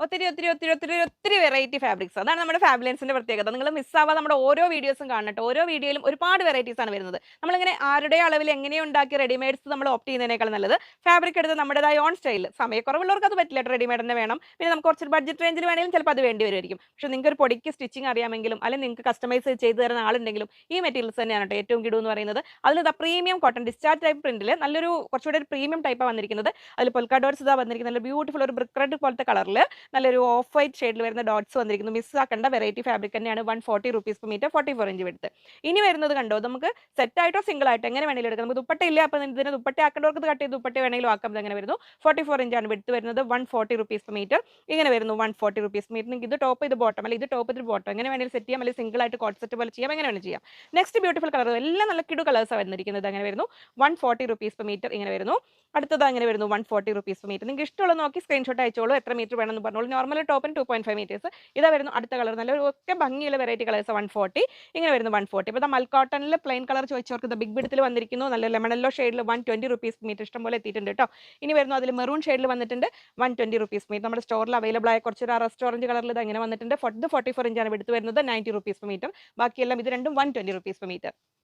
ഒത്തിരി variety fabrics. അതാണ് നമ്മുടെ ഫാബ്ലെൻസിന്റെ പ്രത്യേകത. നിങ്ങൾ മിസ്സാവാതെ നമ്മുടെ ഓരോ വീഡിയോസും കാണണം ട്ടോ. ഓരോ വീഡിയോയിലും ഒരുപാട് വെറൈറ്റീസ് ആണ് വരുന്നത്. നമ്മളിങ്ങനെ ആരുടെ അളവിൽ എങ്ങനെയോ ഉണ്ടാക്കിയ റെഡിമെയ്ഡ്സ് നമ്മൾ ഓപ്റ്റ് ചെയ്യുന്നതിനേക്കാൾ നല്ലത് ഫാബ്രിക് എടുത്ത് നമ്മുടേതായ ഓൺ സ്റ്റൈലിൽ. സമയക്കുറവുള്ളവർക്ക് അത് പറ്റില്ല ട്ടോ, റെഡിമെയ്ഡ് തന്നെ വേണം. പിന്നെ നമുക്ക് കുറച്ച് ബഡ്ജറ്റ് റേഞ്ചിൽ വേണമെങ്കിലും ചിലപ്പോൾ അത് വേണ്ടി വരുമായിരിക്കും. പക്ഷേ നിങ്ങൾക്ക് ഒരു പൊടിക്ക് സ്റ്റിച്ചിങ് അറിയാമെങ്കിലും അല്ലെങ്കിൽ നിങ്ങൾക്ക് കസ്റ്റമൈസ് ചെയ്ത് തരുന്ന ആളുണ്ടെങ്കിലും ഈ മെറ്റീരിയൽസ് തന്നെയാണ് ട്ടോ ഏറ്റവും കിടു എന്ന് പറയുന്നത്. അതിൽ പ്രീമിയം കോട്ടൺ ഡിസ്ചാർജ് ടൈപ്പ് പ്രിന്റിൽ നല്ലൊരു കുറച്ചുകൂടി ഒരു പ്രീമിയം ടൈപ്പാണ് വന്നിരിക്കുന്നത്. അതിൽ പൊൽക്ക ഡോട്ട്സ് ഇതാ വന്നിരിക്കുന്നത്. നല്ല ബ്യൂട്ടിഫുൾ ഒരു ബ്രിക്ക് റെഡ് പോലത്തെ കളറിൽ നല്ലൊരു ഓഫ് വൈറ്റ് ഷെയ്ഡിൽ വരുന്ന ഡോട്ട്സ് വന്നിരിക്കുന്നു. മിസ്സാക്കേണ്ട വെറൈറ്റി ഫാബ്രിക് തന്നെയാണ്. 140 rupees per metre, 44 inch width. ഇനി വരുന്നത് കണ്ടോ, നമുക്ക് സെറ്റ് ആയിട്ടോ സിംഗിൾ ആയിട്ടോ എങ്ങനെ വേണമെങ്കിലും എടുക്കാം. നമുക്ക് ദുപ്പട്ട ഇല്ല, അപ്പോൾ ഇതിന് ദുപ്പട്ട ആക്കേണ്ടവർക്ക് ഇത് കട്ട് ചെയ്ത് ദുപ്പട്ട വേണമെങ്കിലും ആക്കാം. ഇത് എങ്ങനെ വരുന്നു, 44 ഇഞ്ചാണ് വിഡ്ത്ത് വരുന്നത്. 140 റുപ്പീസ് പെർ മീറ്റർ ഇങ്ങനെ വരുന്നു. 140 റുപ്പീസ് മീറ്റർ. നിങ്ങൾക്ക് ഇത് ടോപ്പ് ഇത് ബോട്ടം, അല്ലെങ്കിൽ ഇത് ടോപ്പ് ഇത് ബോട്ടം എങ്ങനെ വേണമെങ്കിലും സെറ്റ് ചെയ്യാം, അല്ലെങ്കിൽ സിംഗിൾ ആയിട്ട് കോട്ട് സെറ്റ് പോലെ ചെയ്യാം, എങ്ങനെ വേണമെങ്കിലും ചെയ്യാം. നെക്സ്റ്റ് ബ്യൂട്ടിഫുൾ കളർ, എല്ലാം നല്ല കിടു കളേഴ്സാണ് വന്നിരിക്കുന്നത്. അങ്ങനെ വരുന്നു 140 റുപ്പീസ് പെർ മീറ്റർ ഇങ്ങനെ വരുന്നു. അടുത്തത് അങ്ങനെ വരുന്നു 140 റുപ്പീസ് പെർ മീറ്റർ. നിങ്ങൾക്ക് ഇഷ്ടമുള്ള നോക്കി സ്ക്രീൻഷോട്ട് അയച്ചോളൂ, എത്ര മീറ്റർ വേണമെന്ന് പറഞ്ഞോളൂ. നോർമൽ ടോപ്പിന് 2.5 മീറ്റേഴ്സ്. ഇതാ വരുന്നു അടുത്ത കളർ, നല്ല ഒക്കെ ഭംഗിയുള്ള വെറൈറ്റി കളേഴ്സ്. 140 ഇങ്ങനെ വരുന്നു. 140 ഇപ്പോൾ മൽക്കോട്ടണിൽ പ്ലെയിൻ കളർ ചോദിച്ചവർക്ക് ഇത് ബിഗ് ബിഡത്തിൽ വന്നിരിക്കുന്നു. നല്ല ലെമൺ യെല്ലോ ഷെയ്ഡിൽ 120 റുപ്പീസ് മീറ്റർ ഇഷ്ടം പോലെ എത്തിയിട്ടുണ്ട് കേട്ടോ. ഇനി വരുന്നു അതിൽ മെറൂൺ ഷെയ്ഡിൽ വന്നിട്ടുണ്ട് 120 റുപ്പീസ് മീറ്റർ. നമ്മുടെ സ്റ്റോറിൽ അവൈലബിൾ ആയ കുറച്ചൊരു റെസ്റ്റോറൻറ്റ് കളറിൽ ഇത് അങ്ങനെ വന്നിട്ടുണ്ട്. ഇത് 44 ഇഞ്ചാണ് എടുത്ത് വരുന്നത്. 90 റുപ്പീസ് മീറ്റർ. ബാക്കിയെല്ലാം ഇത് രണ്ടും 120 റുപ്പീസ് മീറ്റർ.